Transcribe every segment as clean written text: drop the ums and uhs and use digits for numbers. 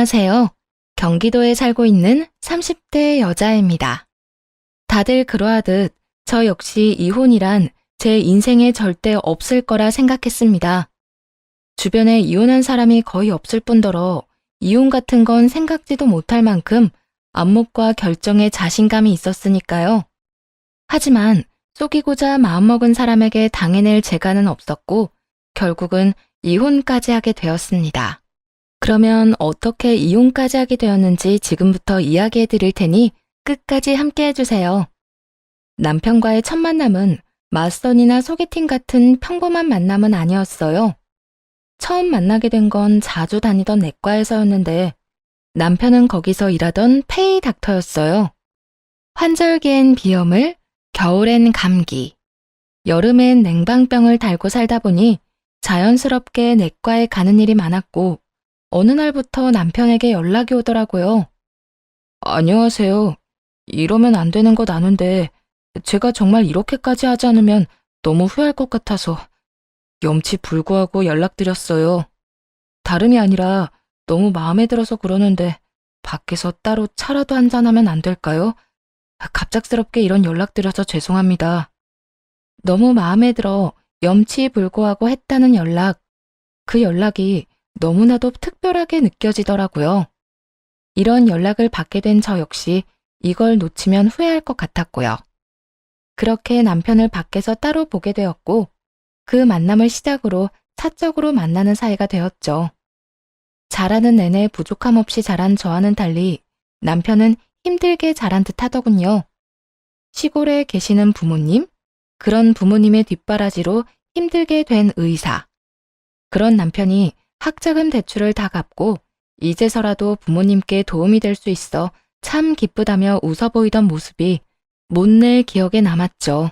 안녕하세요. 경기도에 살고 있는 30대 여자입니다. 다들 그러하듯 저 역시 이혼이란 제 인생에 절대 없을 거라 생각했습니다. 주변에 이혼한 사람이 거의 없을 뿐더러 이혼 같은 건 생각지도 못할 만큼 안목과 결정에 자신감이 있었으니까요. 하지만 속이고자 마음먹은 사람에게 당해낼 재간은 없었고 결국은 이혼까지 하게 되었습니다. 그러면 어떻게 이혼까지 하게 되었는지 지금부터 이야기해 드릴 테니 끝까지 함께 해주세요. 남편과의 첫 만남은 맞선이나 소개팅 같은 평범한 만남은 아니었어요. 처음 만나게 된 건 자주 다니던 내과에서였는데 남편은 거기서 일하던 페이 닥터였어요. 환절기엔 비염을, 겨울엔 감기, 여름엔 냉방병을 달고 살다 보니 자연스럽게 내과에 가는 일이 많았고 어느 날부터 남편에게 연락이 오더라고요. 안녕하세요. 이러면 안 되는 것 아는데 제가 정말 이렇게까지 하지 않으면 너무 후회할 것 같아서 염치 불구하고 연락드렸어요. 다름이 아니라 너무 마음에 들어서 그러는데 밖에서 따로 차라도 한잔하면 안 될까요? 갑작스럽게 이런 연락드려서 죄송합니다. 너무 마음에 들어 염치 불구하고 했다는 연락, 그 연락이 너무나도 특별하게 느껴지더라고요. 이런 연락을 받게 된 저 역시 이걸 놓치면 후회할 것 같았고요. 그렇게 남편을 밖에서 따로 보게 되었고 그 만남을 시작으로 사적으로 만나는 사이가 되었죠. 자라는 내내 부족함 없이 자란 저와는 달리 남편은 힘들게 자란 듯 하더군요. 시골에 계시는 부모님, 그런 부모님의 뒷바라지로 힘들게 된 의사, 그런 남편이 학자금 대출을 다 갚고 이제서라도 부모님께 도움이 될 수 있어 참 기쁘다며 웃어 보이던 모습이 못낼 기억에 남았죠.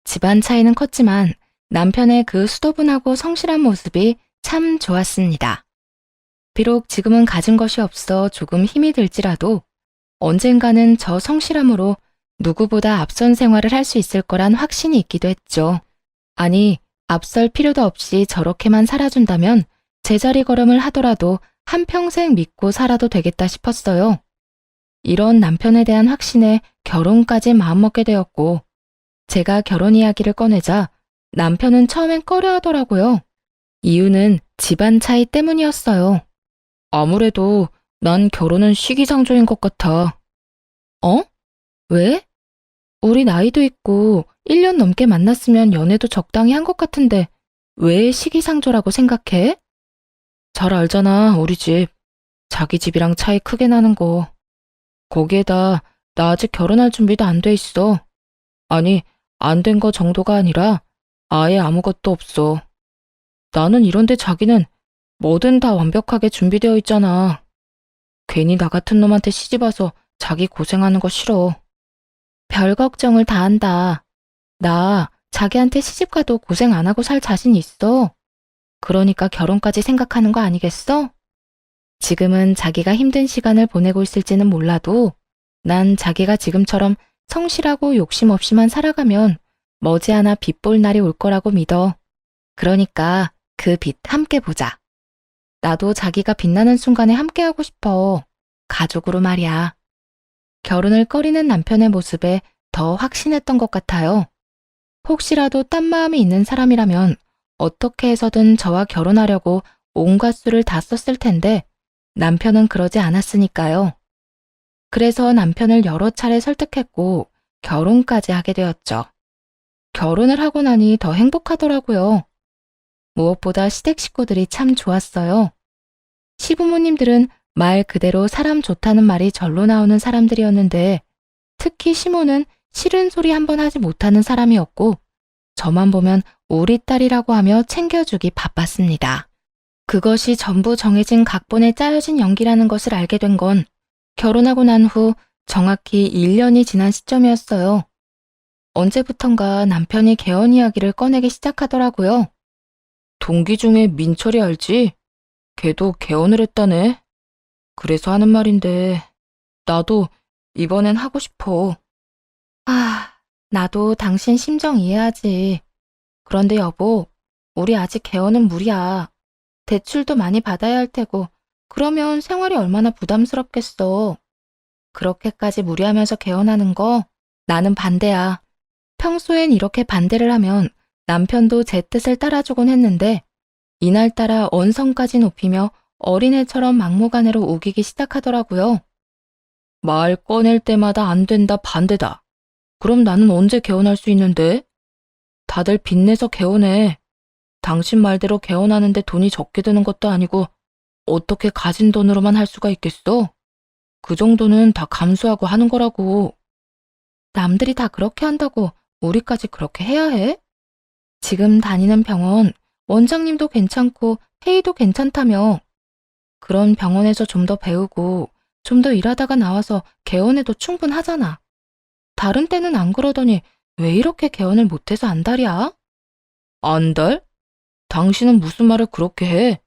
집안 차이는 컸지만 남편의 그 수더분하고 성실한 모습이 참 좋았습니다. 비록 지금은 가진 것이 없어 조금 힘이 들지라도 언젠가는 저 성실함으로 누구보다 앞선 생활을 할 수 있을 거란 확신이 있기도 했죠. 아니, 앞설 필요도 없이 저렇게만 살아준다면 제자리 걸음을 하더라도 한평생 믿고 살아도 되겠다 싶었어요. 이런 남편에 대한 확신에 결혼까지 마음먹게 되었고 제가 결혼 이야기를 꺼내자 남편은 처음엔 꺼려하더라고요. 이유는 집안 차이 때문이었어요. 아무래도 난 결혼은 시기상조인 것 같아. 어? 왜? 우리 나이도 있고 1년 넘게 만났으면 연애도 적당히 한 것 같은데 왜 시기상조라고 생각해? 잘 알잖아, 우리 집. 자기 집이랑 차이 크게 나는 거. 거기에다 나 아직 결혼할 준비도 안 돼 있어. 아니, 안 된 거 정도가 아니라 아예 아무것도 없어. 나는 이런데 자기는 뭐든 다 완벽하게 준비되어 있잖아. 괜히 나 같은 놈한테 시집와서 자기 고생하는 거 싫어. 별 걱정을 다 한다. 나 자기한테 시집가도 고생 안 하고 살 자신 있어. 그러니까 결혼까지 생각하는 거 아니겠어? 지금은 자기가 힘든 시간을 보내고 있을지는 몰라도 난 자기가 지금처럼 성실하고 욕심 없이만 살아가면 머지않아 빚 볼 날이 올 거라고 믿어. 그러니까 그 빚 함께 보자. 나도 자기가 빛나는 순간에 함께하고 싶어. 가족으로 말이야. 결혼을 꺼리는 남편의 모습에 더 확신했던 것 같아요. 혹시라도 딴 마음이 있는 사람이라면 어떻게 해서든 저와 결혼하려고 온갖 수를 다 썼을 텐데 남편은 그러지 않았으니까요. 그래서 남편을 여러 차례 설득했고 결혼까지 하게 되었죠. 결혼을 하고 나니 더 행복하더라고요. 무엇보다 시댁 식구들이 참 좋았어요. 시부모님들은 말 그대로 사람 좋다는 말이 절로 나오는 사람들이었는데 특히 시모는 싫은 소리 한 번 하지 못하는 사람이었고 저만 보면 우리 딸이라고 하며 챙겨주기 바빴습니다. 그것이 전부 정해진 각본에 짜여진 연기라는 것을 알게 된 건 결혼하고 난 후 정확히 1년이 지난 시점이었어요. 언제부턴가 남편이 개원 이야기를 꺼내기 시작하더라고요. 동기 중에 민철이 알지? 걔도 개원을 했다네. 그래서 하는 말인데 나도 이번엔 하고 싶어. 나도 당신 심정 이해하지. 그런데 여보, 우리 아직 개원은 무리야. 대출도 많이 받아야 할 테고 그러면 생활이 얼마나 부담스럽겠어. 그렇게까지 무리하면서 개헌하는 거 나는 반대야. 평소엔 이렇게 반대를 하면 남편도 제 뜻을 따라주곤 했는데 이날따라 언성까지 높이며 어린애처럼 막무가내로 우기기 시작하더라고요. 말 꺼낼 때마다 안 된다, 반대다. 그럼 나는 언제 개헌할 수 있는데? 다들 빚내서 개헌해. 당신 말대로 개헌하는데 돈이 적게 드는 것도 아니고 어떻게 가진 돈으로만 할 수가 있겠어? 그 정도는 다 감수하고 하는 거라고. 남들이 다 그렇게 한다고 우리까지 그렇게 해야 해? 지금 다니는 병원 원장님도 괜찮고 페이도 괜찮다며. 그런 병원에서 좀 더 배우고 좀 더 일하다가 나와서 개원해도 충분하잖아. 다른 때는 안 그러더니 왜 이렇게 개원을 못해서 안달이야? 안달? 당신은 무슨 말을 그렇게 해?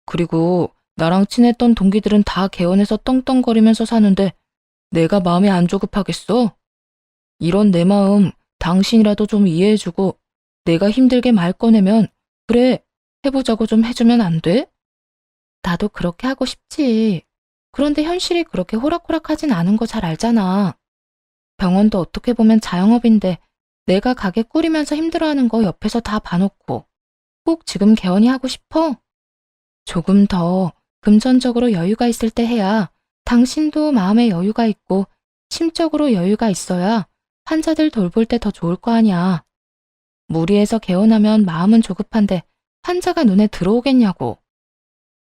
그리고 나랑 친했던 동기들은 다 개원해서 떵떵거리면서 사는데 내가 마음이 안 조급하겠어? 이런 내 마음 당신이라도 좀 이해해주고 내가 힘들게 말 꺼내면 그래, 해보자고 좀 해주면 안 돼? 나도 그렇게 하고 싶지. 그런데 현실이 그렇게 호락호락하진 않은 거 잘 알잖아. 병원도 어떻게 보면 자영업인데 내가 가게 꾸리면서 힘들어하는 거 옆에서 다 봐놓고 꼭 지금 개원이 하고 싶어? 조금 더 금전적으로 여유가 있을 때 해야 당신도 마음에 여유가 있고 심적으로 여유가 있어야 환자들 돌볼 때 더 좋을 거 아니야. 무리해서 개원하면 마음은 조급한데 환자가 눈에 들어오겠냐고.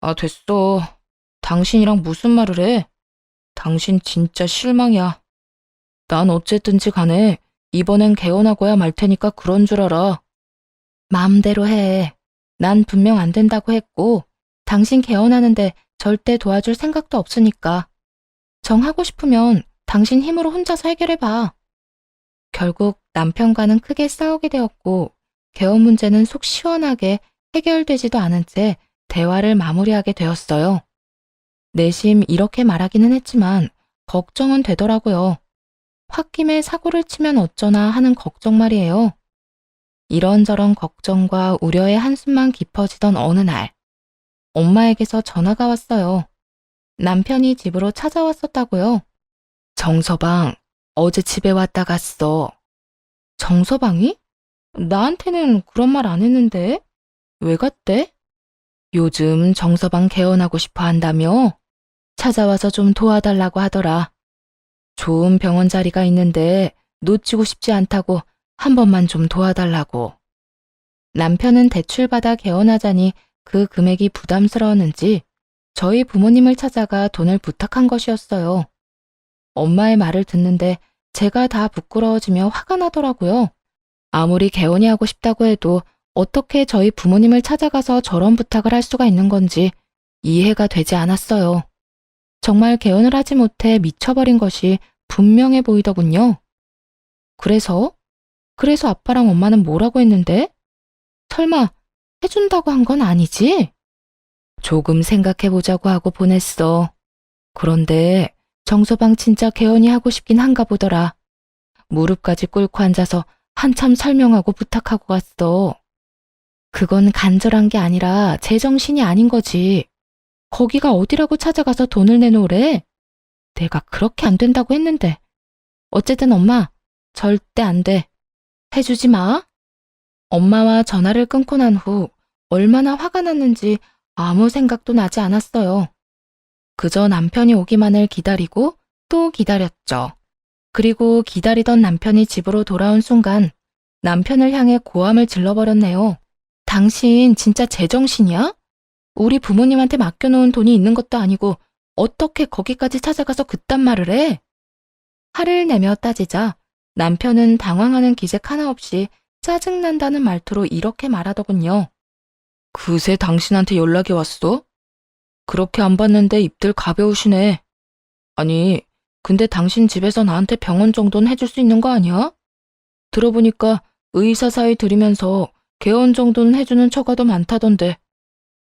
아, 됐어. 당신이랑 무슨 말을 해? 당신 진짜 실망이야. 난 어쨌든지 간에 이번엔 개원하고야 말 테니까 그런 줄 알아. 마음대로 해. 난 분명 안 된다고 했고 당신 개원하는데 절대 도와줄 생각도 없으니까. 정하고 싶으면 당신 힘으로 혼자서 해결해봐. 결국 남편과는 크게 싸우게 되었고 개원 문제는 속 시원하게 해결되지도 않은 채 대화를 마무리하게 되었어요. 내심 이렇게 말하기는 했지만 걱정은 되더라고요. 홧김에 사고를 치면 어쩌나 하는 걱정 말이에요. 이런저런 걱정과 우려의 한숨만 깊어지던 어느 날, 엄마에게서 전화가 왔어요. 남편이 집으로 찾아왔었다고요. 정서방, 어제 집에 왔다 갔어. 정서방이? 나한테는 그런 말 안 했는데? 왜 갔대? 요즘 정서방 개원하고 싶어 한다며? 찾아와서 좀 도와달라고 하더라. 좋은 병원 자리가 있는데 놓치고 싶지 않다고 한 번만 좀 도와달라고. 남편은 대출받아 개원하자니 그 금액이 부담스러웠는지 저희 부모님을 찾아가 돈을 부탁한 것이었어요. 엄마의 말을 듣는데 제가 다 부끄러워지며 화가 나더라고요. 아무리 개원이 하고 싶다고 해도 어떻게 저희 부모님을 찾아가서 저런 부탁을 할 수가 있는 건지 이해가 되지 않았어요. 정말 개원을 하지 못해 미쳐버린 것이 분명해 보이더군요. 그래서 아빠랑 엄마는 뭐라고 했는데? 설마 해준다고 한 건 아니지? 조금 생각해보자고 하고 보냈어. 그런데 정서방 진짜 개원이 하고 싶긴 한가 보더라. 무릎까지 꿇고 앉아서 한참 설명하고 부탁하고 갔어. 그건 간절한 게 아니라 제정신이 아닌 거지. 거기가 어디라고 찾아가서 돈을 내놓으래? 내가 그렇게 안 된다고 했는데. 어쨌든 엄마, 절대 안 돼. 해주지 마. 엄마와 전화를 끊고 난 후 얼마나 화가 났는지 아무 생각도 나지 않았어요. 그저 남편이 오기만을 기다리고 또 기다렸죠. 그리고 기다리던 남편이 집으로 돌아온 순간 남편을 향해 고함을 질러버렸네요. 당신 진짜 제정신이야? 우리 부모님한테 맡겨놓은 돈이 있는 것도 아니고 어떻게 거기까지 찾아가서 그딴 말을 해? 화를 내며 따지자 남편은 당황하는 기색 하나 없이 짜증난다는 말투로 이렇게 말하더군요. 그새 당신한테 연락이 왔어? 그렇게 안 봤는데 입들 가벼우시네. 아니, 근데 당신 집에서 나한테 병원 정도는 해줄 수 있는 거 아니야? 들어보니까 의사 사이 들이면서 개원 정도는 해주는 처가도 많다던데.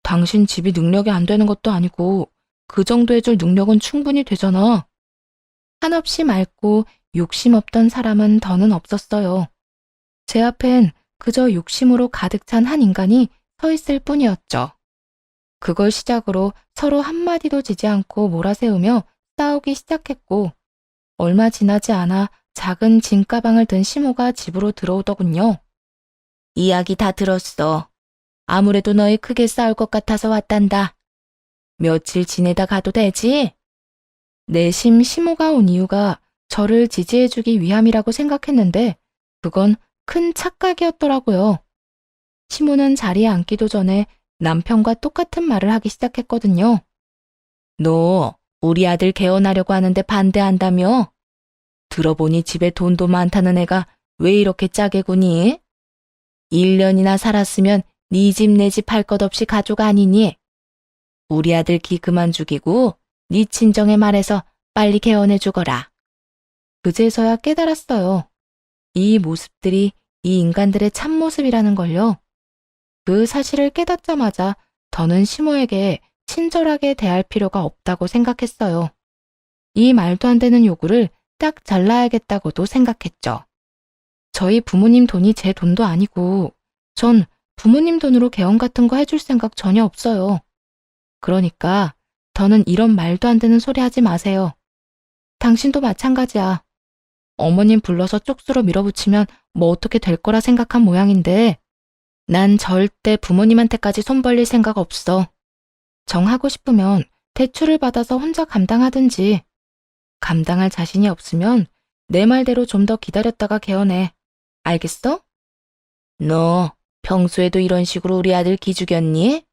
당신 집이 능력이 안 되는 것도 아니고 그 정도 해줄 능력은 충분히 되잖아. 한없이 맑고 욕심 없던 사람은 더는 없었어요. 제 앞엔 그저 욕심으로 가득 찬 한 인간이 서 있을 뿐이었죠. 그걸 시작으로 서로 한마디도 지지 않고 몰아세우며 싸우기 시작했고, 얼마 지나지 않아 작은 짐가방을 든 시모가 집으로 들어오더군요. 이야기 다 들었어. 아무래도 너희 크게 싸울 것 같아서 왔단다. 며칠 지내다 가도 되지? 내심 시모가 온 이유가 저를 지지해주기 위함이라고 생각했는데 그건 큰 착각이었더라고요. 시모는 자리에 앉기도 전에 남편과 똑같은 말을 하기 시작했거든요. 너 우리 아들 개원하려고 하는데 반대한다며? 들어보니 집에 돈도 많다는 애가 왜 이렇게 짜게 구니? 1년이나 살았으면 네 집 내 집 할 것 없이 가족 아니니? 우리 아들 기 그만 죽이고 네 친정에 말해서 빨리 개원해 주거라. 그제서야 깨달았어요. 이 모습들이 이 인간들의 참모습이라는 걸요. 그 사실을 깨닫자마자 더는 시모에게 친절하게 대할 필요가 없다고 생각했어요. 이 말도 안 되는 요구를 딱 잘라야겠다고도 생각했죠. 저희 부모님 돈이 제 돈도 아니고 전 부모님 돈으로 개원 같은 거 해줄 생각 전혀 없어요. 그러니까 더는 이런 말도 안 되는 소리 하지 마세요. 당신도 마찬가지야. 어머님 불러서 쪽수로 밀어붙이면 뭐 어떻게 될 거라 생각한 모양인데 난 절대 부모님한테까지 손 벌릴 생각 없어. 정하고 싶으면 대출을 받아서 혼자 감당하든지 감당할 자신이 없으면 내 말대로 좀 더 기다렸다가 개원해. 알겠어? 너 평소에도 이런 식으로 우리 아들 기죽였니?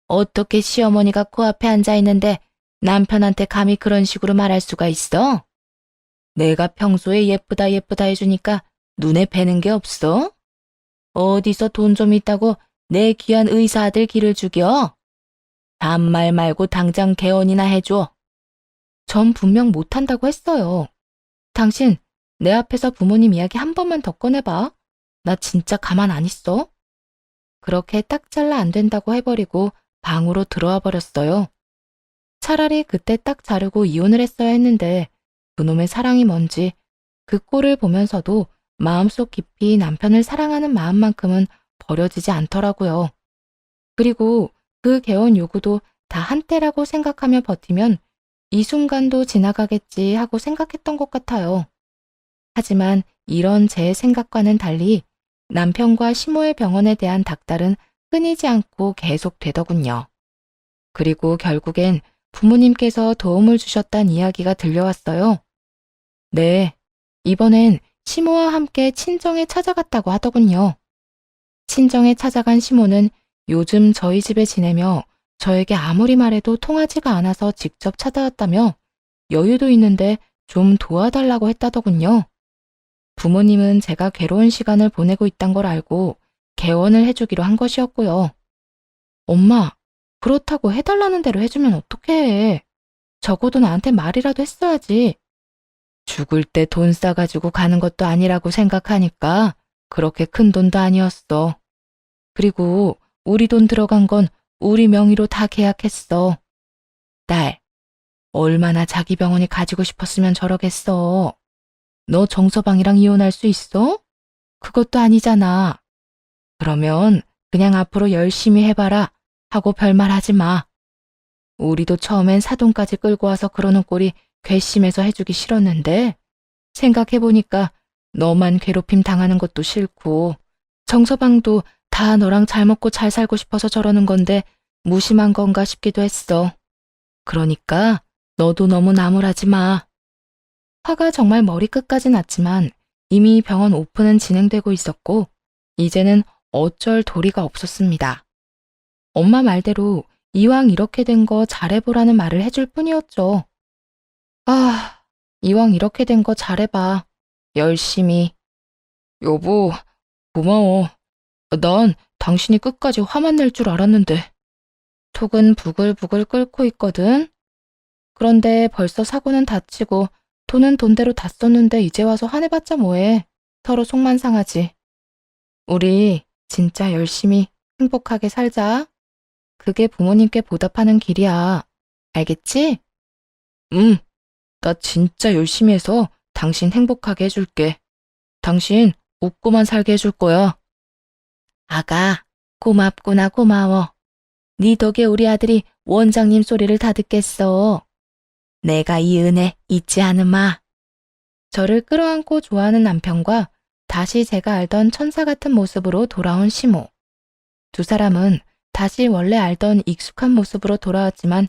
어떻게 시어머니가 코앞에 앉아 있는데 남편한테 감히 그런 식으로 말할 수가 있어? 내가 평소에 예쁘다 예쁘다 해주니까 눈에 뵈는 게 없어? 어디서 돈 좀 있다고 내 귀한 의사 아들 기를 죽여? 반말 말고 당장 개원이나 해줘. 전 분명 못한다고 했어요. 당신 내 앞에서 부모님 이야기 한 번만 더 꺼내봐. 나 진짜 가만 안 있어. 그렇게 딱 잘라 안 된다고 해버리고 방으로 들어와 버렸어요. 차라리 그때 딱 자르고 이혼을 했어야 했는데 그놈의 사랑이 뭔지 그 꼴을 보면서도 마음속 깊이 남편을 사랑하는 마음만큼은 버려지지 않더라고요. 그리고 그 개원 요구도 다 한때라고 생각하며 버티면 이 순간도 지나가겠지 하고 생각했던 것 같아요. 하지만 이런 제 생각과는 달리 남편과 시모의 병원에 대한 닥달은 끊이지 않고 계속되더군요. 그리고 결국엔 부모님께서 도움을 주셨단 이야기가 들려왔어요. 네, 이번엔 시모와 함께 친정에 찾아갔다고 하더군요. 친정에 찾아간 시모는 요즘 저희 집에 지내며 저에게 아무리 말해도 통하지가 않아서 직접 찾아왔다며 여유도 있는데 좀 도와달라고 했다더군요. 부모님은 제가 괴로운 시간을 보내고 있단 걸 알고 개원을 해주기로 한 것이었고요. 엄마, 그렇다고 해달라는 대로 해주면 어떡해 해. 적어도 나한테 말이라도 했어야지. 죽을 때 돈 싸가지고 가는 것도 아니라고 생각하니까 그렇게 큰 돈도 아니었어. 그리고 우리 돈 들어간 건 우리 명의로 다 계약했어. 딸, 얼마나 자기 병원이 가지고 싶었으면 저러겠어. 너 정서방이랑 이혼할 수 있어? 그것도 아니잖아. 그러면 그냥 앞으로 열심히 해봐라 하고 별말 하지 마. 우리도 처음엔 사돈까지 끌고 와서 그러는 꼴이 괘씸해서 해주기 싫었는데 생각해보니까 너만 괴롭힘 당하는 것도 싫고 정서방도 다 너랑 잘 먹고 잘 살고 싶어서 저러는 건데 무심한 건가 싶기도 했어. 그러니까 너도 너무 나무라지 마. 화가 정말 머리끝까지 났지만 이미 병원 오픈은 진행되고 있었고 이제는 어쩔 도리가 없었습니다. 엄마 말대로 이왕 이렇게 된 거 잘해보라는 말을 해줄 뿐이었죠. 아, 이왕 이렇게 된 거 잘해봐. 열심히. 여보, 고마워. 난 당신이 끝까지 화만 낼 줄 알았는데. 톡은 부글부글 끓고 있거든. 그런데 벌써 사고는 다치고 돈은 돈대로 다 썼는데 이제 와서 화내봤자 뭐해. 서로 속만 상하지. 우리 진짜 열심히 행복하게 살자. 그게 부모님께 보답하는 길이야. 알겠지? 응, 나 진짜 열심히 해서 당신 행복하게 해줄게. 당신 웃고만 살게 해줄 거야. 아가, 고맙구나 고마워. 네 덕에 우리 아들이 원장님 소리를 다 듣겠어. 내가 이 은혜 잊지 않으마. 저를 끌어안고 좋아하는 남편과 다시 제가 알던 천사 같은 모습으로 돌아온 시모. 두 사람은 다시 원래 알던 익숙한 모습으로 돌아왔지만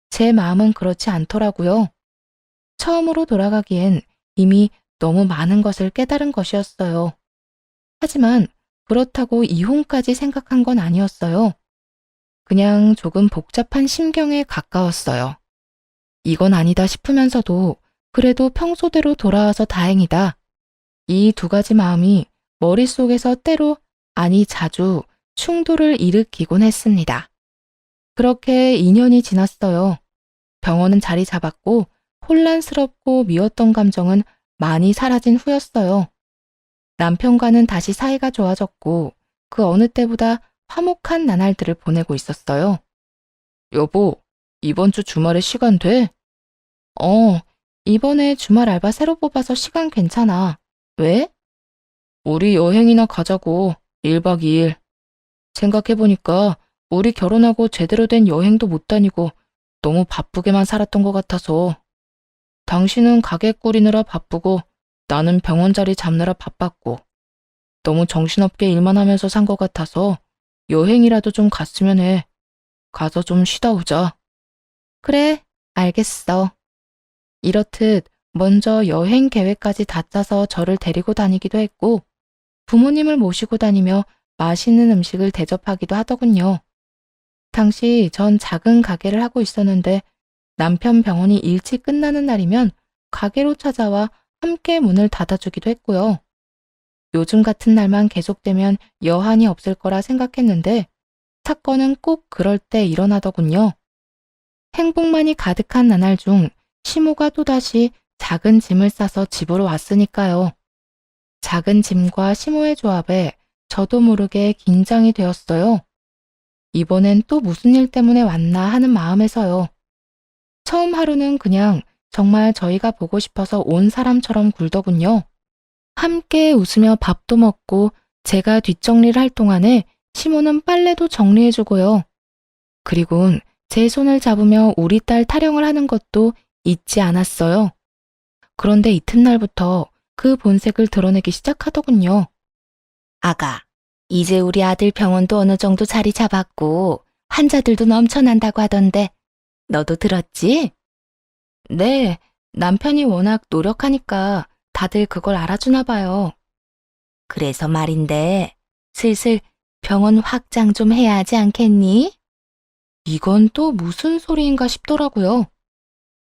제 마음은 그렇지 않더라고요. 처음으로 돌아가기엔 이미 너무 많은 것을 깨달은 것이었어요. 하지만 그렇다고 이혼까지 생각한 건 아니었어요. 그냥 조금 복잡한 심경에 가까웠어요. 이건 아니다 싶으면서도 그래도 평소대로 돌아와서 다행이다. 이 두 가지 마음이 머릿속에서 때로, 아니 자주 충돌을 일으키곤 했습니다. 그렇게 2년이 지났어요. 병원은 자리 잡았고 혼란스럽고 미웠던 감정은 많이 사라진 후였어요. 남편과는 다시 사이가 좋아졌고 그 어느 때보다 화목한 나날들을 보내고 있었어요. 여보, 이번 주 주말에 시간 돼? 이번에 주말 알바 새로 뽑아서 시간 괜찮아. 왜? 우리 여행이나 가자고. 1박 2일. 생각해보니까 우리 결혼하고 제대로 된 여행도 못 다니고 너무 바쁘게만 살았던 것 같아서. 당신은 가게 꾸리느라 바쁘고 나는 병원 자리 잡느라 바빴고 너무 정신없게 일만 하면서 산 것 같아서 여행이라도 좀 갔으면 해. 가서 좀 쉬다 오자. 그래, 알겠어. 이렇듯 먼저 여행 계획까지 다 짜서 저를 데리고 다니기도 했고 부모님을 모시고 다니며 맛있는 음식을 대접하기도 하더군요. 당시 전 작은 가게를 하고 있었는데 남편 병원이 일찍 끝나는 날이면 가게로 찾아와 함께 문을 닫아주기도 했고요. 요즘 같은 날만 계속되면 여한이 없을 거라 생각했는데 사건은 꼭 그럴 때 일어나더군요. 행복만이 가득한 나날 중 시모가 또다시 작은 짐을 싸서 집으로 왔으니까요. 작은 짐과 시모의 조합에 저도 모르게 긴장이 되었어요. 이번엔 또 무슨 일 때문에 왔나 하는 마음에서요. 처음 하루는 그냥 정말 저희가 보고 싶어서 온 사람처럼 굴더군요. 함께 웃으며 밥도 먹고 제가 뒷정리를 할 동안에 시모는 빨래도 정리해주고요. 그리곤 제 손을 잡으며 우리 딸 타령을 하는 것도 잊지 않았어요. 그런데 이튿날부터 그 본색을 드러내기 시작하더군요. 아가, 이제 우리 아들 병원도 어느 정도 자리 잡았고 환자들도 넘쳐난다고 하던데 너도 들었지? 네, 남편이 워낙 노력하니까 다들 그걸 알아주나 봐요. 그래서 말인데 슬슬 병원 확장 좀 해야 하지 않겠니? 이건 또 무슨 소리인가 싶더라고요.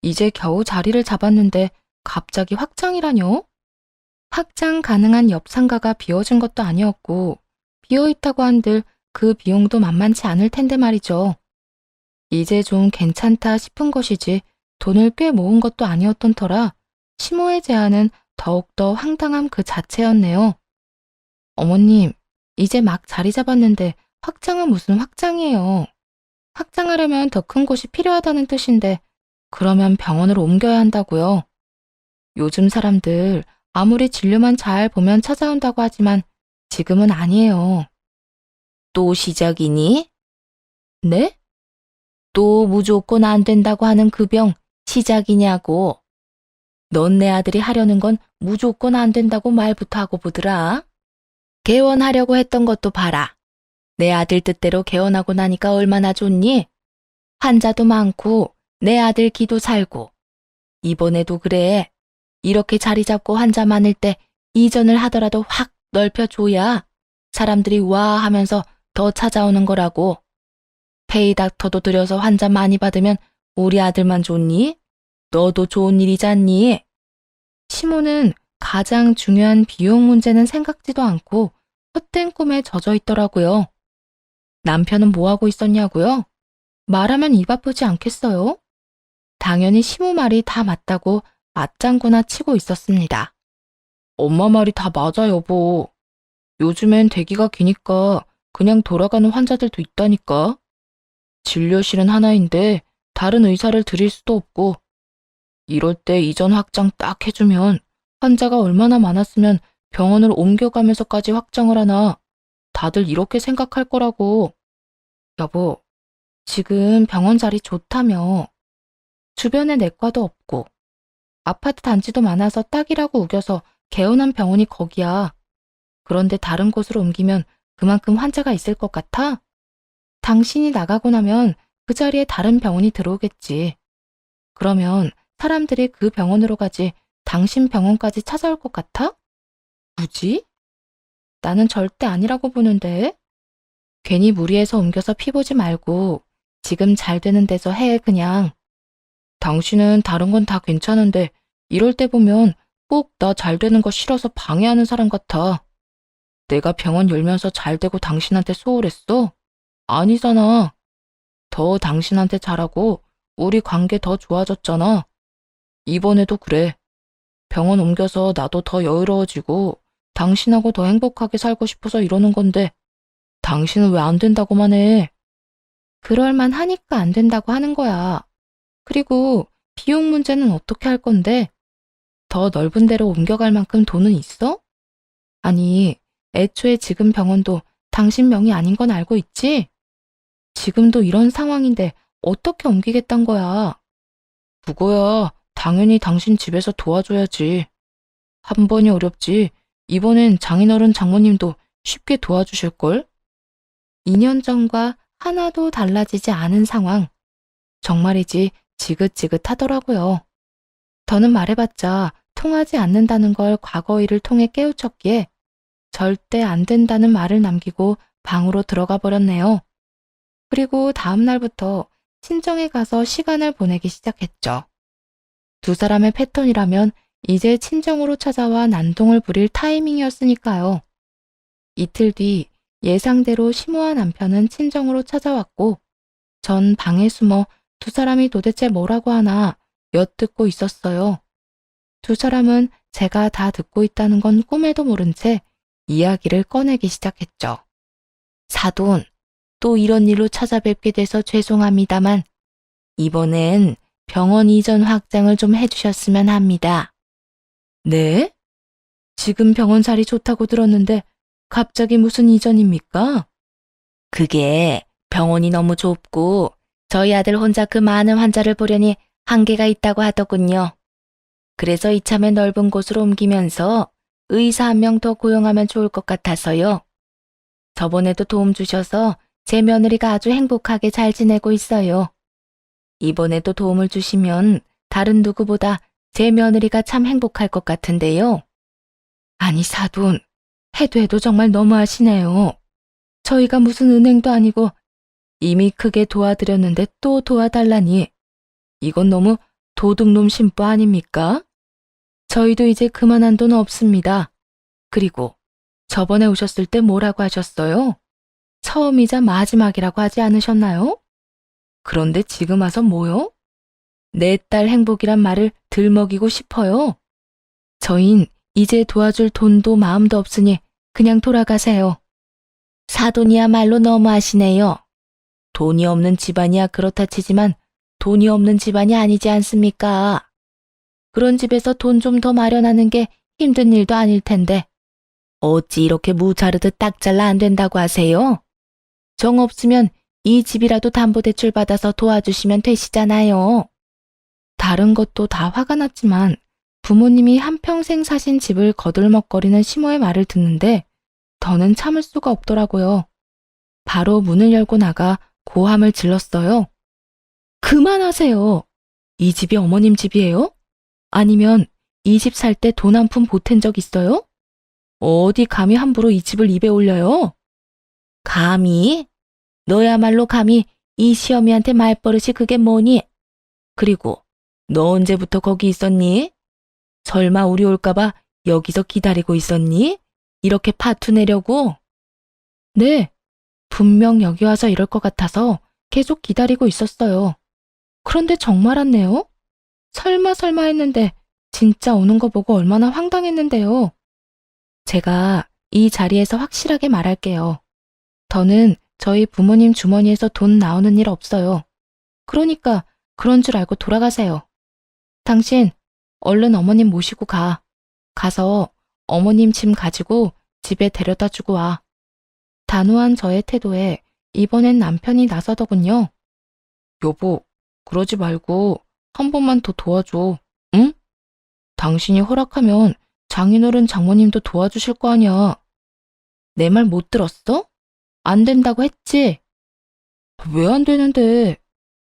이제 겨우 자리를 잡았는데 갑자기 확장이라뇨? 확장 가능한 옆 상가가 비어진 것도 아니었고 비어있다고 한들 그 비용도 만만치 않을 텐데 말이죠. 이제 좀 괜찮다 싶은 것이지 돈을 꽤 모은 것도 아니었던 터라 시모의 제안은 더욱더 황당함 그 자체였네요. 어머님, 이제 막 자리 잡았는데 확장은 무슨 확장이에요. 확장하려면 더 큰 곳이 필요하다는 뜻인데 그러면 병원으로 옮겨야 한다고요. 요즘 사람들 아무리 진료만 잘 보면 찾아온다고 하지만 지금은 아니에요. 또 시작이니? 네? 또 무조건 안 된다고 하는 그 병 시작이냐고. 넌 내 아들이 하려는 건 무조건 안 된다고 말부터 하고 보더라. 개원하려고 했던 것도 봐라. 내 아들 뜻대로 개원하고 나니까 얼마나 좋니? 환자도 많고 내 아들 기도 살고. 이번에도 그래. 이렇게 자리 잡고 환자 많을 때 이전을 하더라도 확 넓혀줘야 사람들이 와 하면서 더 찾아오는 거라고. 페이닥터도 들여서 환자 많이 받으면 우리 아들만 좋니? 너도 좋은 일이잖니? 시모는 가장 중요한 비용 문제는 생각지도 않고 헛된 꿈에 젖어 있더라고요. 남편은 뭐 하고 있었냐고요? 말하면 입 아프지 않겠어요? 당연히 시모 말이 다 맞다고 맞장구나 치고 있었습니다. 엄마 말이 다 맞아, 여보. 요즘엔 대기가 기니까 그냥 돌아가는 환자들도 있다니까. 진료실은 하나인데 다른 의사를 들일 수도 없고 이럴 때 이전 확장 딱 해주면 환자가 얼마나 많았으면 병원을 옮겨가면서까지 확장을 하나. 다들 이렇게 생각할 거라고. 여보, 지금 병원 자리 좋다며. 주변에 내과도 없고 아파트 단지도 많아서 딱이라고 우겨서 개원한 병원이 거기야. 그런데 다른 곳으로 옮기면 그만큼 환자가 있을 것 같아? 당신이 나가고 나면 그 자리에 다른 병원이 들어오겠지. 그러면 사람들이 그 병원으로 가지 당신 병원까지 찾아올 것 같아? 굳이? 나는 절대 아니라고 보는데. 괜히 무리해서 옮겨서 피 보지 말고 지금 잘 되는 데서 해, 그냥. 당신은 다른 건 다 괜찮은데 이럴 때 보면 꼭 나 잘 되는 거 싫어서 방해하는 사람 같아. 내가 병원 열면서 잘 되고 당신한테 소홀했어? 아니잖아. 더 당신한테 잘하고 우리 관계 더 좋아졌잖아. 이번에도 그래. 병원 옮겨서 나도 더 여유로워지고 당신하고 더 행복하게 살고 싶어서 이러는 건데 당신은 왜 안 된다고만 해? 그럴만 하니까 안 된다고 하는 거야. 그리고 비용 문제는 어떻게 할 건데? 더 넓은 데로 옮겨갈 만큼 돈은 있어? 아니, 애초에 지금 병원도 당신 명의 아닌 건 알고 있지? 지금도 이런 상황인데 어떻게 옮기겠단 거야? 그거야, 당연히 당신 집에서 도와줘야지. 한 번이 어렵지. 이번엔 장인어른 장모님도 쉽게 도와주실걸? 2년 전과 하나도 달라지지 않은 상황. 정말이지 지긋지긋하더라고요. 더는 말해봤자 통하지 않는다는 걸 과거 일을 통해 깨우쳤기에 절대 안 된다는 말을 남기고 방으로 들어가 버렸네요. 그리고 다음 날부터 친정에 가서 시간을 보내기 시작했죠. 두 사람의 패턴이라면 이제 친정으로 찾아와 난동을 부릴 타이밍이었으니까요. 이틀 뒤 예상대로 심오한 남편은 친정으로 찾아왔고 전 방에 숨어 두 사람이 도대체 뭐라고 하나 엿듣고 있었어요. 두 사람은 제가 다 듣고 있다는 건 꿈에도 모른 채 이야기를 꺼내기 시작했죠. 사돈, 또 이런 일로 찾아뵙게 돼서 죄송합니다만 이번엔 병원 이전 확장을 좀 해주셨으면 합니다. 네? 지금 병원 자리 좋다고 들었는데 갑자기 무슨 이전입니까? 그게 병원이 너무 좁고 저희 아들 혼자 그 많은 환자를 보려니 한계가 있다고 하더군요. 그래서 이참에 넓은 곳으로 옮기면서 의사 한 명 더 고용하면 좋을 것 같아서요. 저번에도 도움 주셔서 제 며느리가 아주 행복하게 잘 지내고 있어요. 이번에도 도움을 주시면 다른 누구보다 제 며느리가 참 행복할 것 같은데요. 아니 사돈, 해도 정말 너무하시네요. 저희가 무슨 은행도 아니고 이미 크게 도와드렸는데 또 도와달라니. 이건 너무 도둑놈 심보 아닙니까? 저희도 이제 그만한 돈 없습니다. 그리고 저번에 오셨을 때 뭐라고 하셨어요? 처음이자 마지막이라고 하지 않으셨나요? 그런데 지금 와서 뭐요? 내 딸 행복이란 말을 들먹이고 싶어요. 저흰 이제 도와줄 돈도 마음도 없으니 그냥 돌아가세요. 사돈이야말로 너무하시네요. 돈이 없는 집안이야 그렇다 치지만 돈이 없는 집안이 아니지 않습니까? 그런 집에서 돈 좀 더 마련하는 게 힘든 일도 아닐 텐데 어찌 이렇게 무자르듯 딱 잘라 안 된다고 하세요? 정 없으면 이 집이라도 담보대출 받아서 도와주시면 되시잖아요. 다른 것도 다 화가 났지만 부모님이 한평생 사신 집을 거들먹거리는 시모의 말을 듣는데 더는 참을 수가 없더라고요. 바로 문을 열고 나가 고함을 질렀어요. 그만하세요. 이 집이 어머님 집이에요? 아니면 이 집 살 때 돈 한 푼 보탠 적 있어요? 어디 감히 함부로 이 집을 입에 올려요? 감히? 너야말로 감히 이 시어미한테 말버릇이 그게 뭐니? 그리고 너 언제부터 거기 있었니? 설마 우리 올까봐 여기서 기다리고 있었니? 이렇게 파투 내려고? 네, 분명 여기 와서 이럴 것 같아서 계속 기다리고 있었어요. 그런데 정말 왔네요? 설마 했는데 진짜 오는 거 보고 얼마나 황당했는데요. 제가 이 자리에서 확실하게 말할게요. 더는 저희 부모님 주머니에서 돈 나오는 일 없어요. 그러니까 그런 줄 알고 돌아가세요. 당신 얼른 어머님 모시고 가. 가서 어머님 짐 가지고 집에 데려다 주고 와. 단호한 저의 태도에 이번엔 남편이 나서더군요. 여보, 그러지 말고 한 번만 더 도와줘. 응? 당신이 허락하면 장인어른 장모님도 도와주실 거 아니야. 내 말 못 들었어? 안 된다고 했지? 왜 안 되는데?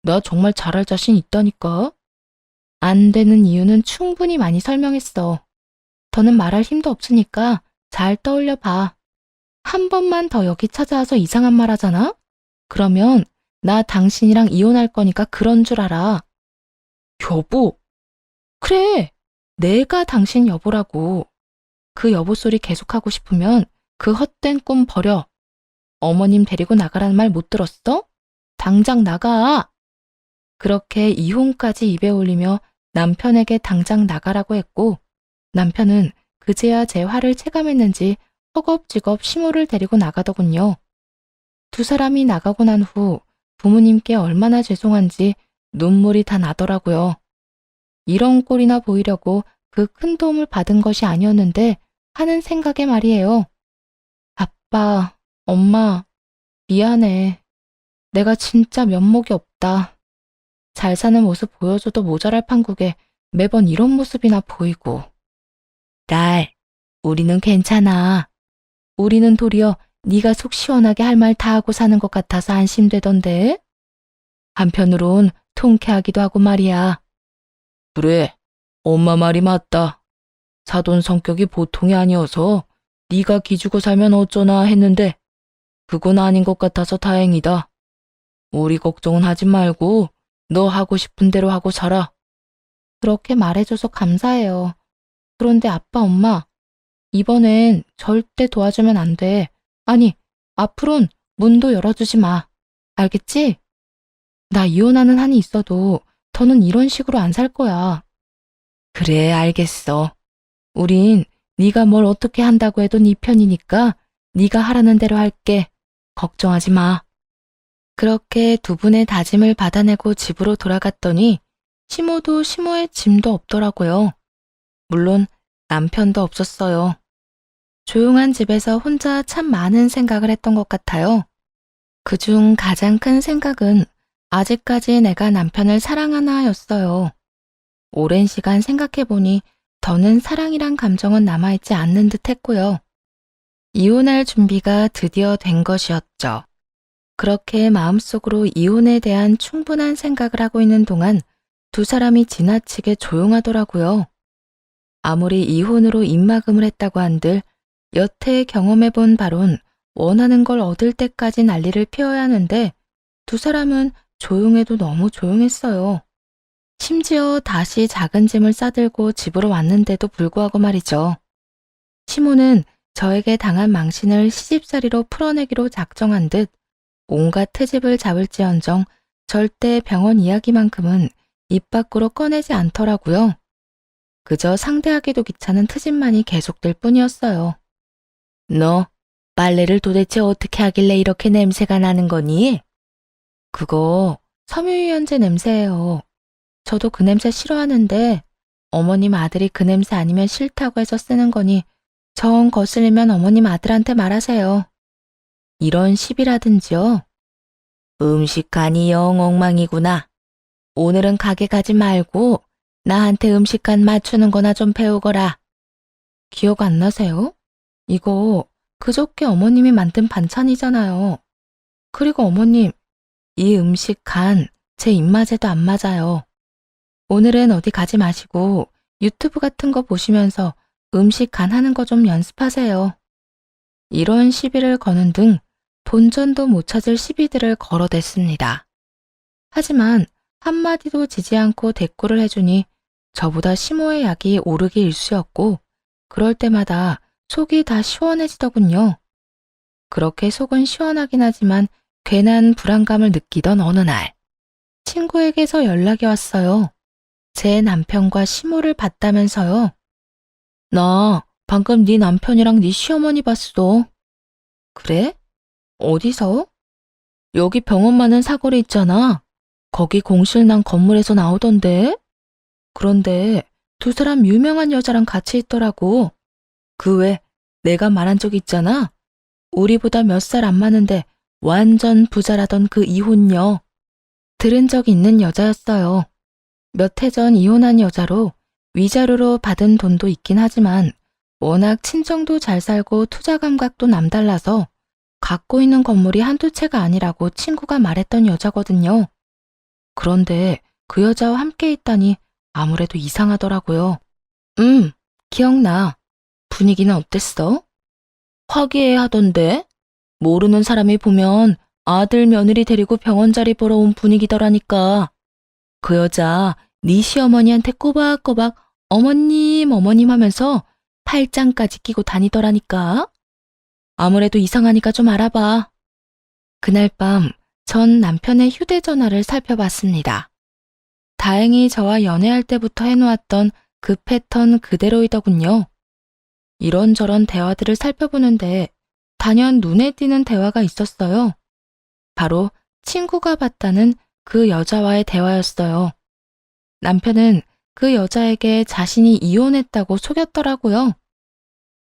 나 정말 잘할 자신 있다니까. 안 되는 이유는 충분히 많이 설명했어. 더는 말할 힘도 없으니까 잘 떠올려 봐. 한 번만 더 여기 찾아와서 이상한 말 하잖아? 그러면 나 당신이랑 이혼할 거니까 그런 줄 알아. 여보. 그래. 내가 당신 여보라고. 그 여보 소리 계속하고 싶으면 그 헛된 꿈 버려. 어머님 데리고 나가라는 말 못 들었어? 당장 나가. 그렇게 이혼까지 입에 올리며 남편에게 당장 나가라고 했고, 남편은 그제야 제 화를 체감했는지 허겁지겁 시모를 데리고 나가더군요. 두 사람이 나가고 난 후 부모님께 얼마나 죄송한지 눈물이 다 나더라고요. 이런 꼴이나 보이려고 그 큰 도움을 받은 것이 아니었는데 하는 생각에 말이에요. 아빠, 엄마, 미안해. 내가 진짜 면목이 없다. 잘 사는 모습 보여줘도 모자랄 판국에 매번 이런 모습이나 보이고. 딸, 우리는 괜찮아. 우리는 도리어 네가 속 시원하게 할 말 다 하고 사는 것 같아서 안심되던데. 한편으론 통쾌하기도 하고 말이야. 그래, 엄마 말이 맞다. 사돈 성격이 보통이 아니어서 네가 기죽어 살면 어쩌나 했는데 그건 아닌 것 같아서 다행이다. 우리 걱정은 하지 말고 너 하고 싶은 대로 하고 살아. 그렇게 말해줘서 감사해요. 그런데 아빠, 엄마, 이번엔 절대 도와주면 안 돼. 아니, 앞으론 문도 열어주지 마. 알겠지? 나 이혼하는 한이 있어도 더는 이런 식으로 안 살 거야. 그래, 알겠어. 우린 네가 뭘 어떻게 한다고 해도 네 편이니까 네가 하라는 대로 할게. 걱정하지 마. 그렇게 두 분의 다짐을 받아내고 집으로 돌아갔더니 시모도 시모의 짐도 없더라고요. 물론 남편도 없었어요. 조용한 집에서 혼자 참 많은 생각을 했던 것 같아요. 그중 가장 큰 생각은 아직까지 내가 남편을 사랑하나였어요. 오랜 시간 생각해보니 더는 사랑이란 감정은 남아있지 않는 듯 했고요. 이혼할 준비가 드디어 된 것이었죠. 그렇게 마음속으로 이혼에 대한 충분한 생각을 하고 있는 동안 두 사람이 지나치게 조용하더라고요. 아무리 이혼으로 입막음을 했다고 한들 여태 경험해본 바론 원하는 걸 얻을 때까지 난리를 피워야 하는데 두 사람은 조용해도 너무 조용했어요. 심지어 다시 작은 짐을 싸들고 집으로 왔는데도 불구하고 말이죠. 시모는 저에게 당한 망신을 시집살이로 풀어내기로 작정한 듯 온갖 트집을 잡을지언정 절대 병원 이야기만큼은 입 밖으로 꺼내지 않더라고요. 그저 상대하기도 귀찮은 트집만이 계속될 뿐이었어요. 너 빨래를 도대체 어떻게 하길래 이렇게 냄새가 나는 거니? 그거 섬유유연제 냄새예요. 저도 그 냄새 싫어하는데 어머님 아들이 그 냄새 아니면 싫다고 해서 쓰는 거니 정 거슬리면 어머님 아들한테 말하세요. 이런 시비라든지요. 음식간이 영 엉망이구나. 오늘은 가게 가지 말고 나한테 음식간 맞추는 거나 좀 배우거라. 기억 안 나세요? 이거 그저께 어머님이 만든 반찬이잖아요. 그리고 어머님, 이 음식 간 제 입맛에도 안 맞아요. 오늘은 어디 가지 마시고 유튜브 같은 거 보시면서 음식 간 하는 거 좀 연습하세요. 이런 시비를 거는 등 본전도 못 찾을 시비들을 걸어댔습니다. 하지만 한마디도 지지 않고 대꾸를 해주니 저보다 시모의 약이 오르기 일쑤였고 그럴 때마다 속이 다 시원해지더군요. 그렇게 속은 시원하긴 하지만 괜한 불안감을 느끼던 어느 날 친구에게서 연락이 왔어요. 제 남편과 시모를 봤다면서요. 나 방금 네 남편이랑 네 시어머니 봤어. 그래? 어디서? 여기 병원 많은 사거리 있잖아. 거기 공실난 건물에서 나오던데. 그런데 두 사람 유명한 여자랑 같이 있더라고. 그 외 내가 말한 적 있잖아. 우리보다 몇 살 안 많은데 완전 부자라던 그 이혼녀. 들은 적 있는 여자였어요. 몇 해 전 이혼한 여자로 위자료로 받은 돈도 있긴 하지만 워낙 친정도 잘 살고 투자 감각도 남달라서 갖고 있는 건물이 한두 채가 아니라고 친구가 말했던 여자거든요. 그런데 그 여자와 함께 있다니 아무래도 이상하더라고요. 기억나. 분위기는 어땠어? 화기애애하던데? 모르는 사람이 보면 아들 며느리 데리고 병원 자리 보러 온 분위기더라니까. 그 여자 네 시어머니한테 꼬박꼬박 어머님 어머님 하면서 팔짱까지 끼고 다니더라니까. 아무래도 이상하니까 좀 알아봐. 그날 밤 전 남편의 휴대전화를 살펴봤습니다. 다행히 저와 연애할 때부터 해놓았던 그 패턴 그대로이더군요. 이런저런 대화들을 살펴보는데 단연 눈에 띄는 대화가 있었어요. 바로 친구가 봤다는 그 여자와의 대화였어요. 남편은 그 여자에게 자신이 이혼했다고 속였더라고요.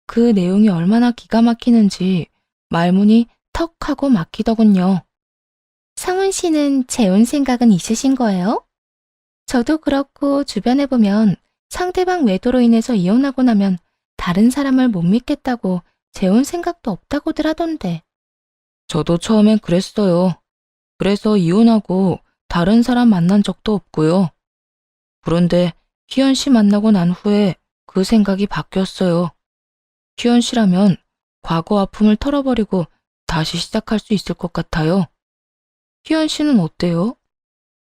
그 내용이 얼마나 기가 막히는지 말문이 턱 하고 막히더군요. 상훈 씨는 재혼 생각은 있으신 거예요? 저도 그렇고 주변에 보면 상대방 외도로 인해서 이혼하고 나면 다른 사람을 못 믿겠다고 재혼 생각도 없다고들 하던데. 저도 처음엔 그랬어요. 그래서 이혼하고 다른 사람 만난 적도 없고요. 그런데 희연 씨 만나고 난 후에 그 생각이 바뀌었어요. 희연 씨라면 과거 아픔을 털어버리고 다시 시작할 수 있을 것 같아요. 희연 씨는 어때요?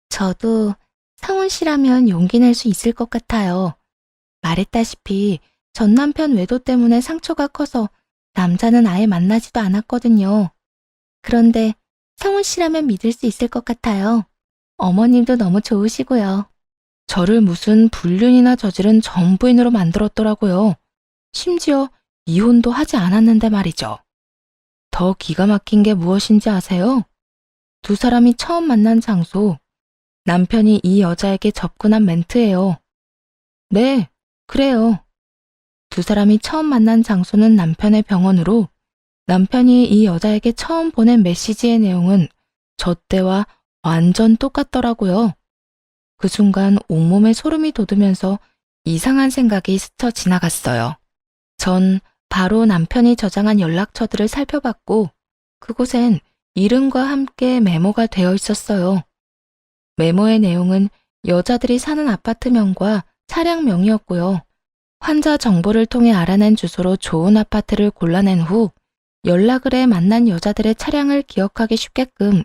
저도 상훈 씨라면 용기 낼 수 있을 것 같아요. 말했다시피 전 남편 외도 때문에 상처가 커서 남자는 아예 만나지도 않았거든요. 그런데 상훈 씨라면 믿을 수 있을 것 같아요. 어머님도 너무 좋으시고요. 저를 무슨 불륜이나 저지른 전부인으로 만들었더라고요. 심지어 이혼도 하지 않았는데 말이죠. 더 기가 막힌 게 무엇인지 아세요? 두 사람이 처음 만난 장소, 남편이 이 여자에게 접근한 멘트예요. 네, 그래요. 두 사람이 처음 만난 장소는 남편의 병원으로 남편이 이 여자에게 처음 보낸 메시지의 내용은 저 때와 완전 똑같더라고요. 그 순간 온몸에 소름이 돋으면서 이상한 생각이 스쳐 지나갔어요. 전 바로 남편이 저장한 연락처들을 살펴봤고 그곳엔 이름과 함께 메모가 되어 있었어요. 메모의 내용은 여자들이 사는 아파트명과 차량명이었고요. 환자 정보를 통해 알아낸 주소로 좋은 아파트를 골라낸 후 연락을 해 만난 여자들의 차량을 기억하기 쉽게끔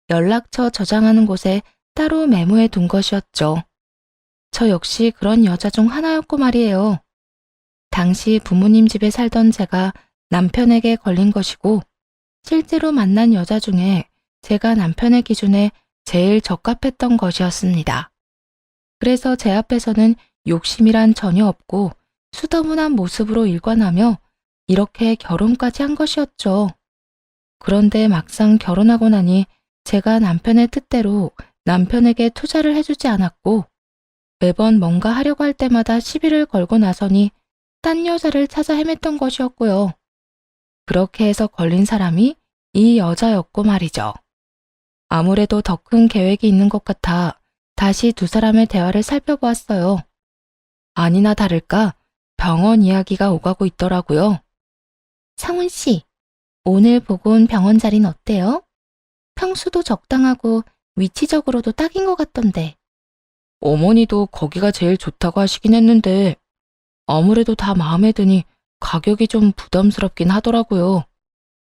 연락처 저장하는 곳에 따로 메모해 둔 것이었죠. 저 역시 그런 여자 중 하나였고 말이에요. 당시 부모님 집에 살던 제가 남편에게 걸린 것이고 실제로 만난 여자 중에 제가 남편의 기준에 제일 적합했던 것이었습니다. 그래서 제 앞에서는 욕심이란 전혀 없고 수더분한 모습으로 일관하며 이렇게 결혼까지 한 것이었죠. 그런데 막상 결혼하고 나니 제가 남편의 뜻대로 남편에게 투자를 해주지 않았고 매번 뭔가 하려고 할 때마다 시비를 걸고 나서니 딴 여자를 찾아 헤맸던 것이었고요. 그렇게 해서 걸린 사람이 이 여자였고 말이죠. 아무래도 더 큰 계획이 있는 것 같아 다시 두 사람의 대화를 살펴보았어요. 아니나 다를까 병원 이야기가 오가고 있더라고요. 상훈 씨, 오늘 보고 온 병원 자리는 어때요? 평수도 적당하고 위치적으로도 딱인 것 같던데. 어머니도 거기가 제일 좋다고 하시긴 했는데 아무래도 다 마음에 드니 가격이 좀 부담스럽긴 하더라고요.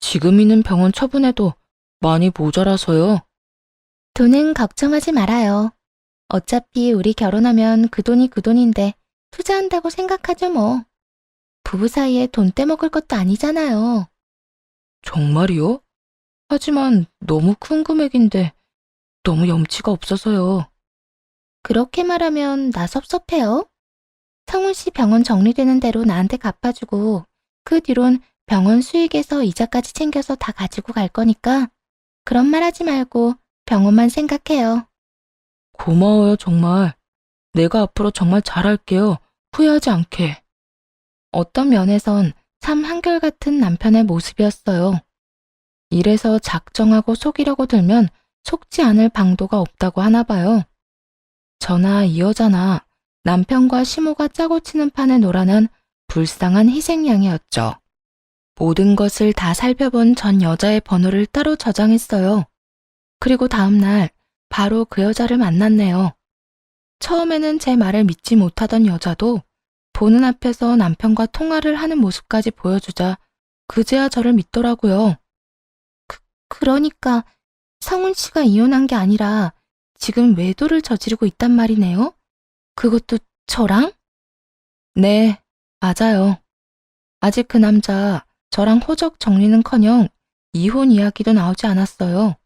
지금 있는 병원 처분해도 많이 모자라서요. 돈은 걱정하지 말아요. 어차피 우리 결혼하면 그 돈이 그 돈인데 투자한다고 생각하죠 뭐. 부부 사이에 돈 떼먹을 것도 아니잖아요. 정말이요? 하지만 너무 큰 금액인데 너무 염치가 없어서요. 그렇게 말하면 나 섭섭해요. 성훈 씨 병원 정리되는 대로 나한테 갚아주고 그 뒤론 병원 수익에서 이자까지 챙겨서 다 가지고 갈 거니까 그런 말 하지 말고 병원만 생각해요. 고마워요 정말. 내가 앞으로 정말 잘할게요. 후회하지 않게. 어떤 면에선 참 한결같은 남편의 모습이었어요. 이래서 작정하고 속이려고 들면 속지 않을 방도가 없다고 하나 봐요. 저나 이 여자나 남편과 시모가 짜고 치는 판에 놀아난 불쌍한 희생양이었죠. 모든 것을 다 살펴본 전 여자의 번호를 따로 저장했어요. 그리고 다음날 바로 그 여자를 만났네요. 처음에는 제 말을 믿지 못하던 여자도 보는 앞에서 남편과 통화를 하는 모습까지 보여주자 그제야 저를 믿더라고요. 그러니까 성훈 씨가 이혼한 게 아니라 지금 외도를 저지르고 있단 말이네요? 그것도 저랑? 네, 맞아요. 아직 그 남자 저랑 호적 정리는커녕 이혼 이야기도 나오지 않았어요.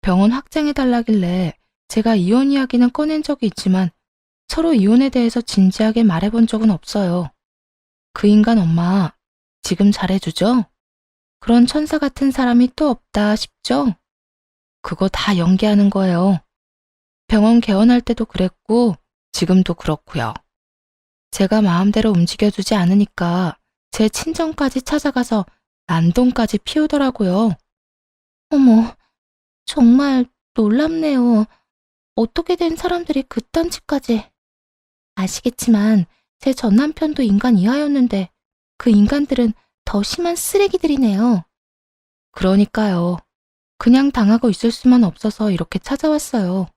병원 확정해달라길래 제가 이혼 이야기는 꺼낸 적이 있지만 서로 이혼에 대해서 진지하게 말해본 적은 없어요. 그 인간 엄마 지금 잘해주죠? 그런 천사 같은 사람이 또 없다 싶죠? 그거 다 연기하는 거예요. 병원 개원할 때도 그랬고 지금도 그렇고요. 제가 마음대로 움직여주지 않으니까 제 친정까지 찾아가서 난동까지 피우더라고요. 어머, 정말 놀랍네요. 어떻게 된 사람들이 그딴 짓까지. 아시겠지만 제 전 남편도 인간 이하였는데 그 인간들은 더 심한 쓰레기들이네요. 그러니까요. 그냥 당하고 있을 수만 없어서 이렇게 찾아왔어요.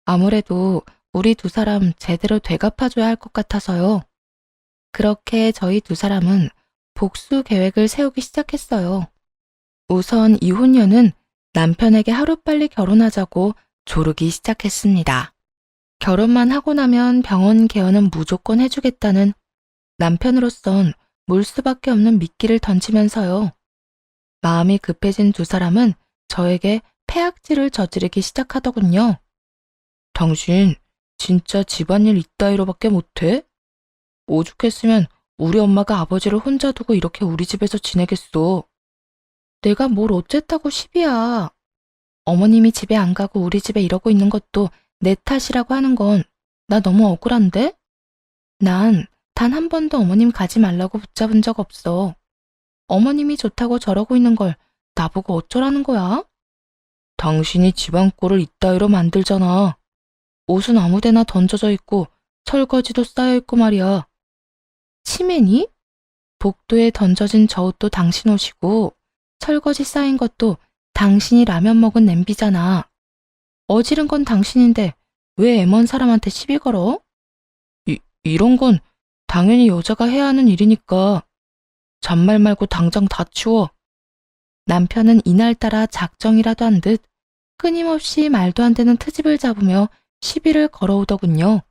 아무래도 우리 두 사람 제대로 되갚아줘야 할 것 같아서요. 그렇게 저희 두 사람은 복수 계획을 세우기 시작했어요. 우선 이혼녀는 남편에게 하루빨리 결혼하자고 조르기 시작했습니다. 결혼만 하고 나면 병원 개원은 무조건 해주겠다는 남편으로선 물 수밖에 없는 미끼를 던지면서요. 마음이 급해진 두 사람은 저에게 패악질을 저지르기 시작하더군요. 당신 진짜 집안일 이따위로밖에 못해? 오죽했으면 우리 엄마가 아버지를 혼자 두고 이렇게 우리 집에서 지내겠어. 내가 뭘 어쨌다고 시비야. 어머님이 집에 안 가고 우리 집에 이러고 있는 것도 내 탓이라고 하는 건 나 너무 억울한데? 난 단 한 번도 어머님 가지 말라고 붙잡은 적 없어. 어머님이 좋다고 저러고 있는 걸 나보고 어쩌라는 거야? 당신이 집안 꼴을 이따위로 만들잖아. 옷은 아무데나 던져져 있고 설거지도 쌓여 있고 말이야. 치매니? 복도에 던져진 저 옷도 당신 옷이고 설거지 쌓인 것도 당신이 라면 먹은 냄비잖아. 어지른 건 당신인데 왜 애먼 사람한테 시비 걸어? 이런 건 당연히 여자가 해야 하는 일이니까 잔말 말고 당장 다 치워. 남편은 이날따라 작정이라도 한 듯 끊임없이 말도 안 되는 트집을 잡으며 시비를 걸어오더군요.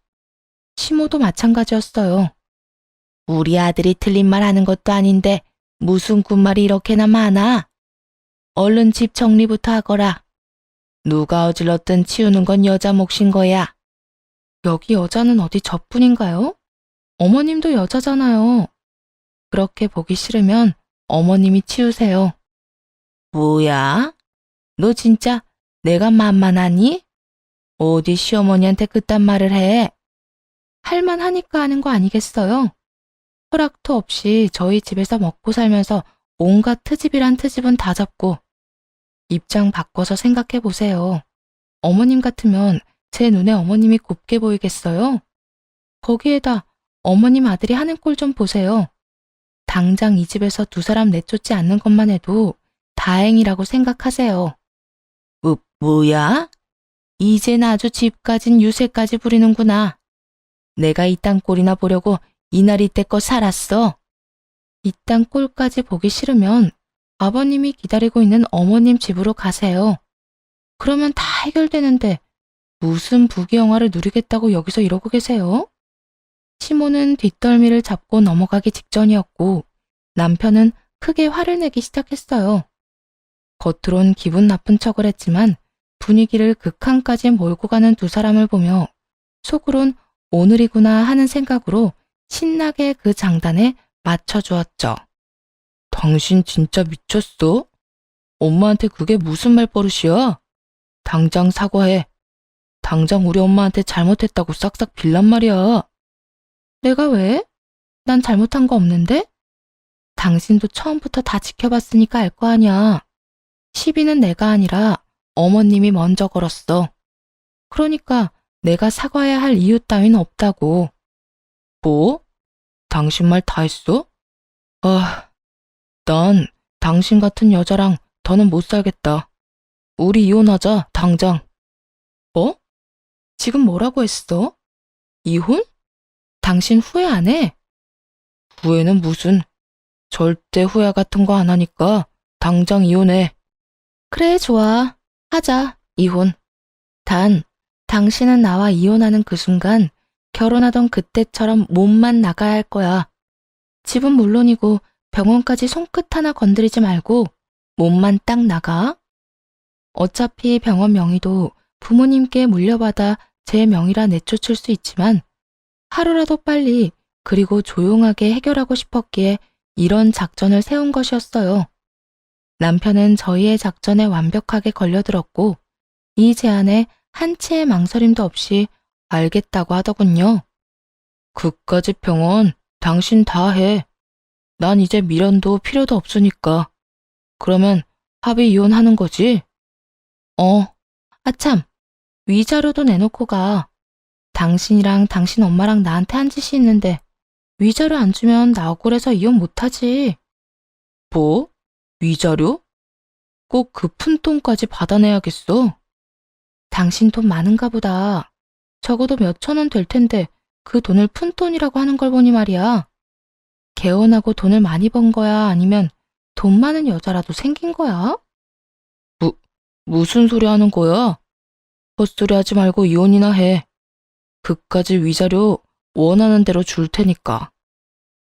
시모도 마찬가지였어요. 우리 아들이 틀린 말 하는 것도 아닌데 무슨 군말이 이렇게나 많아? 얼른 집 정리부터 하거라. 누가 어질렀든 치우는 건 여자 몫인 거야. 여기 여자는 어디 저뿐인가요? 어머님도 여자잖아요. 그렇게 보기 싫으면 어머님이 치우세요. 뭐야? 너 진짜 내가 만만하니? 어디 시어머니한테 그딴 말을 해? 할만하니까 하는 거 아니겠어요? 허락도 없이 저희 집에서 먹고 살면서 온갖 트집이란 트집은 다 잡고 입장 바꿔서 생각해 보세요. 어머님 같으면 제 눈에 어머님이 곱게 보이겠어요? 거기에다 어머님 아들이 하는 꼴 좀 보세요. 당장 이 집에서 두 사람 내쫓지 않는 것만 해도 다행이라고 생각하세요. 뭐야? 이젠 아주 집까진 유세까지 부리는구나. 내가 이딴 꼴이나 보려고 이날 이때껏 살았어. 이딴 꼴까지 보기 싫으면 아버님이 기다리고 있는 어머님 집으로 가세요. 그러면 다 해결되는데 무슨 부귀영화를 누리겠다고 여기서 이러고 계세요? 시모는 뒷덜미를 잡고 넘어가기 직전이었고 남편은 크게 화를 내기 시작했어요. 겉으론 기분 나쁜 척을 했지만 분위기를 극한까지 몰고 가는 두 사람을 보며 속으론 오늘이구나 하는 생각으로 신나게 그 장단에 맞춰주었죠. 당신 진짜 미쳤어? 엄마한테 그게 무슨 말버릇이야? 당장 사과해. 당장 우리 엄마한테 잘못했다고 싹싹 빌란 말이야. 내가 왜? 난 잘못한 거 없는데? 당신도 처음부터 다 지켜봤으니까 알 거 아니야. 시비는 내가 아니라 어머님이 먼저 걸었어. 그러니까 내가 사과해야 할 이유 따윈 없다고. 뭐? 당신 말 다 했어? 아, 난 당신 같은 여자랑 더는 못 살겠다. 우리 이혼하자, 당장. 뭐? 지금 뭐라고 했어? 이혼? 당신 후회 안 해? 후회는 무슨? 절대 후회 같은 거 안 하니까 당장 이혼해. 그래, 좋아. 하자, 이혼. 단, 당신은 나와 이혼하는 그 순간 결혼하던 그때처럼 몸만 나가야 할 거야. 집은 물론이고 병원까지 손끝 하나 건드리지 말고 몸만 딱 나가. 어차피 병원 명의도 부모님께 물려받아 제 명의라 내쫓을 수 있지만 하루라도 빨리 그리고 조용하게 해결하고 싶었기에 이런 작전을 세운 것이었어요. 남편은 저희의 작전에 완벽하게 걸려들었고 이 제안에 한치의 망설임도 없이 알겠다고 하더군요. 그까짓 병원 당신 다 해. 난 이제 미련도 필요도 없으니까. 그러면 합의 이혼하는 거지? 아참, 위자료도 내놓고 가. 당신이랑 당신 엄마랑 나한테 한 짓이 있는데 위자료 안 주면 나 억울해서 이혼 못하지. 뭐? 위자료? 꼭 그 푼돈까지 받아내야겠어? 당신 돈 많은가 보다. 적어도 몇천 원 될 텐데 그 돈을 푼돈이라고 하는 걸 보니 말이야. 개혼하고 돈을 많이 번 거야? 아니면 돈 많은 여자라도 생긴 거야? 무슨 소리 하는 거야? 헛소리 하지 말고 이혼이나 해. 그까지 위자료 원하는 대로 줄 테니까.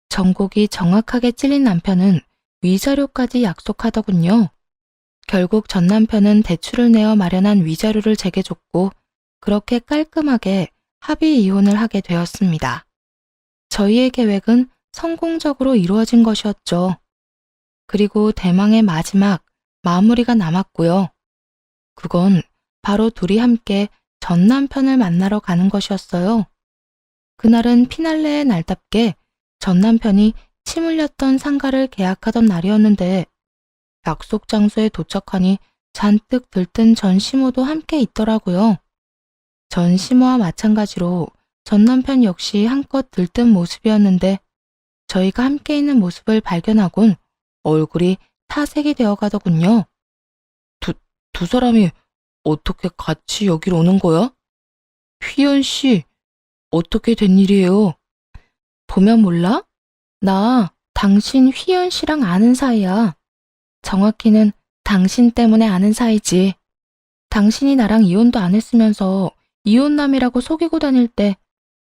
정곡이 정확하게 찔린 남편은 위자료까지 약속하더군요. 결국 전 남편은 대출을 내어 마련한 위자료를 제게 줬고 그렇게 깔끔하게 합의 이혼을 하게 되었습니다. 저희의 계획은 성공적으로 이루어진 것이었죠. 그리고 대망의 마지막 마무리가 남았고요. 그건 바로 둘이 함께 전 남편을 만나러 가는 것이었어요. 그날은 피날레의 날답게 전 남편이 침 흘렸던 상가를 계약하던 날이었는데 약속 장소에 도착하니 잔뜩 들뜬 전 시모도 함께 있더라고요. 전 시모와 마찬가지로 전 남편 역시 한껏 들뜬 모습이었는데 저희가 함께 있는 모습을 발견하곤 얼굴이 타색이 되어 가더군요. 두 사람이 어떻게 같이 여길 오는 거야? 휘연 씨, 어떻게 된 일이에요? 보면 몰라? 나 당신 휘연 씨랑 아는 사이야. 정확히는 당신 때문에 아는 사이지. 당신이 나랑 이혼도 안 했으면서 이혼남이라고 속이고 다닐 때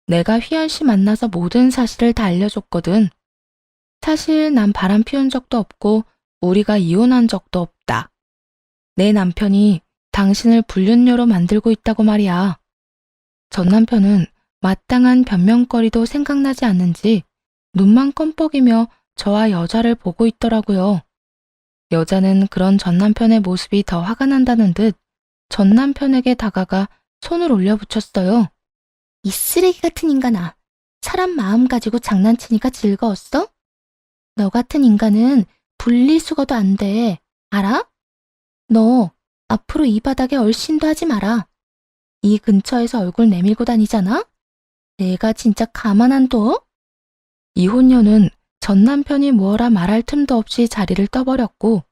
내가 휘연 씨 만나서 모든 사실을 다 알려줬거든. 사실 난 바람 피운 적도 없고 우리가 이혼한 적도 없다. 내 남편이 당신을 불륜녀로 만들고 있다고 말이야. 전 남편은 마땅한 변명거리도 생각나지 않는지 눈만 껌뻑이며 저와 여자를 보고 있더라고요. 여자는 그런 전 남편의 모습이 더 화가 난다는 듯 전 남편에게 다가가 손을 올려붙였어요. 이 쓰레기 같은 인간아, 사람 마음 가지고 장난치니까 즐거웠어? 너 같은 인간은 분리수거도 안 돼, 알아? 너 앞으로 이 바닥에 얼씬도 하지 마라. 이 근처에서 얼굴 내밀고 다니잖아? 내가 진짜 가만 안 둬? 이혼녀는 전 남편이 뭐라 말할 틈도 없이 자리를 떠버렸고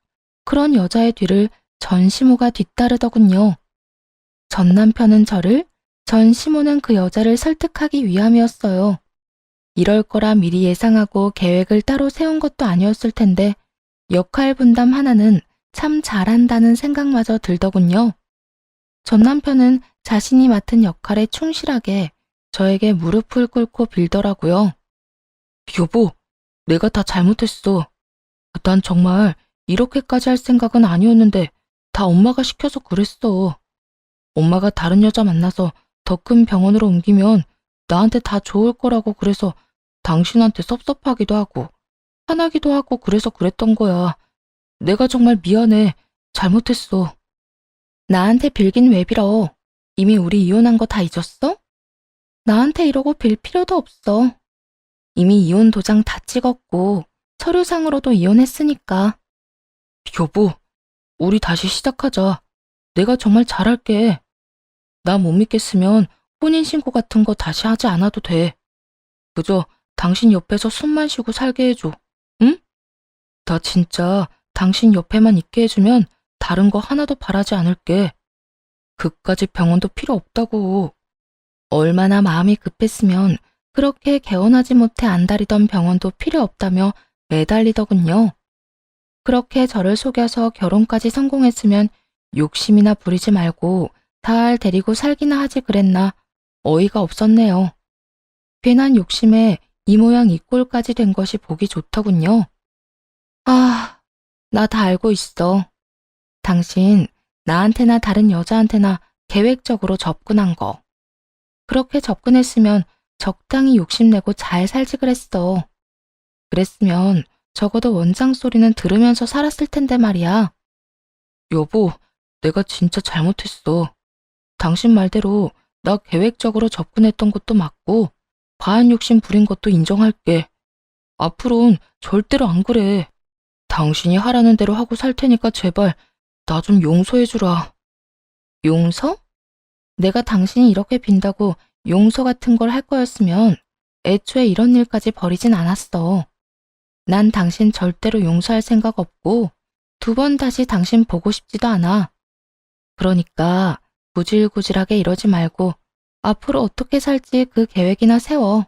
그런 여자의 뒤를 전 시모가 뒤따르더군요. 전 남편은 저를, 전 시모는 그 여자를 설득하기 위함이었어요. 이럴 거라 미리 예상하고 계획을 따로 세운 것도 아니었을 텐데 역할 분담 하나는 참 잘한다는 생각마저 들더군요. 전 남편은 자신이 맡은 역할에 충실하게 저에게 무릎을 꿇고 빌더라고요. 여보, 내가 다 잘못했어. 난 정말 이렇게까지 할 생각은 아니었는데 다 엄마가 시켜서 그랬어. 엄마가 다른 여자 만나서 더 큰 병원으로 옮기면 나한테 다 좋을 거라고 그래서 당신한테 섭섭하기도 하고 화나기도 하고 그래서 그랬던 거야. 내가 정말 미안해. 잘못했어. 나한테 빌긴 왜 빌어? 이미 우리 이혼한 거 다 잊었어? 나한테 이러고 빌 필요도 없어. 이미 이혼 도장 다 찍었고 서류상으로도 이혼했으니까. 여보, 우리 다시 시작하자. 내가 정말 잘할게. 나 못 믿겠으면 혼인신고 같은 거 다시 하지 않아도 돼. 그저 당신 옆에서 숨만 쉬고 살게 해줘. 응? 나 진짜 당신 옆에만 있게 해주면 다른 거 하나도 바라지 않을게. 그까지 병원도 필요 없다고. 얼마나 마음이 급했으면 그렇게 개원하지 못해 안달이던 병원도 필요 없다며 매달리더군요. 그렇게 저를 속여서 결혼까지 성공했으면 욕심이나 부리지 말고 달 데리고 살기나 하지 그랬나 어이가 없었네요. 괜한 욕심에 이 모양 이 꼴까지 된 것이 보기 좋더군요. 아, 나 다 알고 있어. 당신 나한테나 다른 여자한테나 계획적으로 접근한 거. 그렇게 접근했으면 적당히 욕심내고 잘 살지 그랬어. 그랬으면 적어도 원장 소리는 들으면서 살았을 텐데 말이야. 여보, 내가 진짜 잘못했어. 당신 말대로 나 계획적으로 접근했던 것도 맞고 과한 욕심 부린 것도 인정할게. 앞으로는 절대로 안 그래. 당신이 하라는 대로 하고 살 테니까 제발 나 좀 용서해주라. 용서? 내가 당신이 이렇게 빈다고 용서 같은 걸 할 거였으면 애초에 이런 일까지 벌이진 않았어. 난 당신 절대로 용서할 생각 없고 두 번 다시 당신 보고 싶지도 않아. 그러니까 구질구질하게 이러지 말고 앞으로 어떻게 살지 그 계획이나 세워.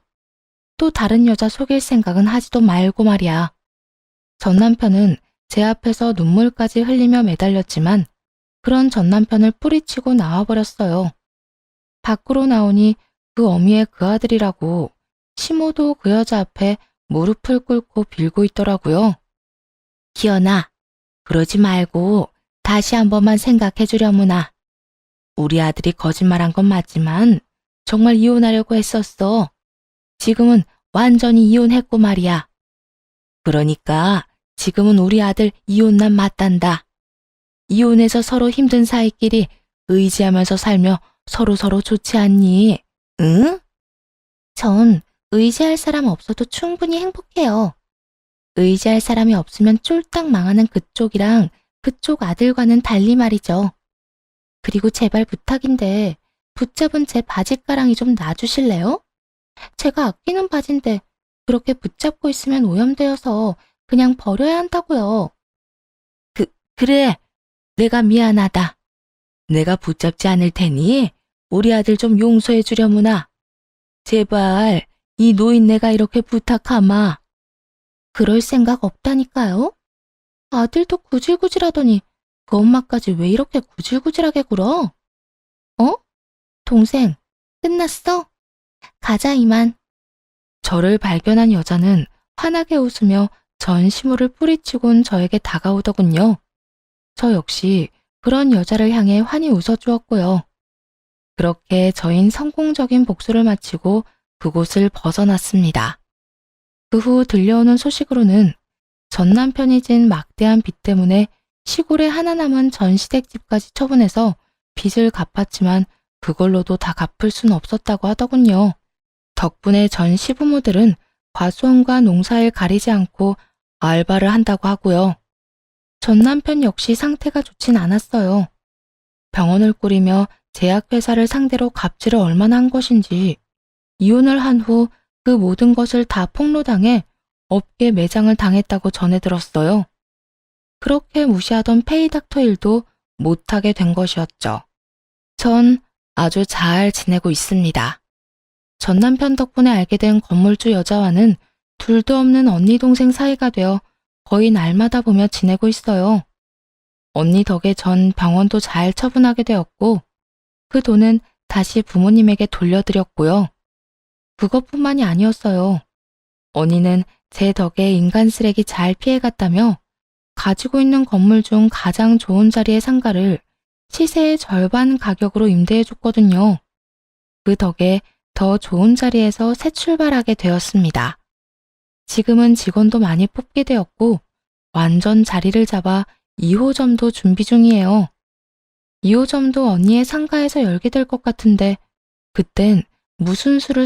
또 다른 여자 속일 생각은 하지도 말고 말이야. 전 남편은 제 앞에서 눈물까지 흘리며 매달렸지만 그런 전 남편을 뿌리치고 나와버렸어요. 밖으로 나오니 그 어미의 그 아들이라고 시모도 그 여자 앞에 무릎을 꿇고 빌고 있더라고요. 기현아, 그러지 말고 다시 한 번만 생각해 주려무나. 우리 아들이 거짓말한 건 맞지만 정말 이혼하려고 했었어. 지금은 완전히 이혼했고 말이야. 그러니까 지금은 우리 아들 이혼난 맞단다. 이혼해서 서로 힘든 사이끼리 의지하면서 살며 서로서로 좋지 않니? 응? 전 의지할 사람 없어도 충분히 행복해요. 의지할 사람이 없으면 쫄딱 망하는 그쪽이랑 그쪽 아들과는 달리 말이죠. 그리고 제발 부탁인데 붙잡은 제 바지가랑이 좀 놔주실래요? 제가 아끼는 바지인데 그렇게 붙잡고 있으면 오염되어서 그냥 버려야 한다고요. 그래. 내가 미안하다. 내가 붙잡지 않을 테니 우리 아들 좀 용서해 주려무나. 제발 이 노인네가 이렇게 부탁하마. 그럴 생각 없다니까요. 아들도 구질구질하더니 그 엄마까지 왜 이렇게 구질구질하게 굴어? 어? 동생, 끝났어? 가자 이만. 저를 발견한 여자는 환하게 웃으며 전 시모를 뿌리치곤 저에게 다가오더군요. 저 역시 그런 여자를 향해 환히 웃어주었고요. 그렇게 저흰 성공적인 복수를 마치고 그곳을 벗어났습니다. 그 후 들려오는 소식으로는 전 남편이 진 막대한 빚 때문에 시골에 하나 남은 전시댁집까지 처분해서 빚을 갚았지만 그걸로도 다 갚을 순 없었다고 하더군요. 덕분에 전 시부모들은 과수원과 농사일 가리지 않고 알바를 한다고 하고요. 전 남편 역시 상태가 좋진 않았어요. 병원을 꾸리며 제약회사를 상대로 갑질을 얼마나 한 것인지 이혼을 한 후 그 모든 것을 다 폭로당해 업계 매장을 당했다고 전해 들었어요. 그렇게 무시하던 페이닥터 일도 못하게 된 것이었죠. 전 아주 잘 지내고 있습니다. 전 남편 덕분에 알게 된 건물주 여자와는 둘도 없는 언니 동생 사이가 되어 거의 날마다 보며 지내고 있어요. 언니 덕에 전 병원도 잘 처분하게 되었고 그 돈은 다시 부모님에게 돌려드렸고요. 그것뿐만이 아니었어요. 언니는 제 덕에 인간 쓰레기 잘 피해갔다며 가지고 있는 건물 중 가장 좋은 자리의 상가를 시세의 절반 가격으로 임대해줬거든요. 그 덕에 더 좋은 자리에서 새 출발하게 되었습니다. 지금은 직원도 많이 뽑게 되었고 완전 자리를 잡아 2호점도 준비 중이에요. 2호점도 언니의 상가에서 열게 될 것 같은데 그땐 무슨 수를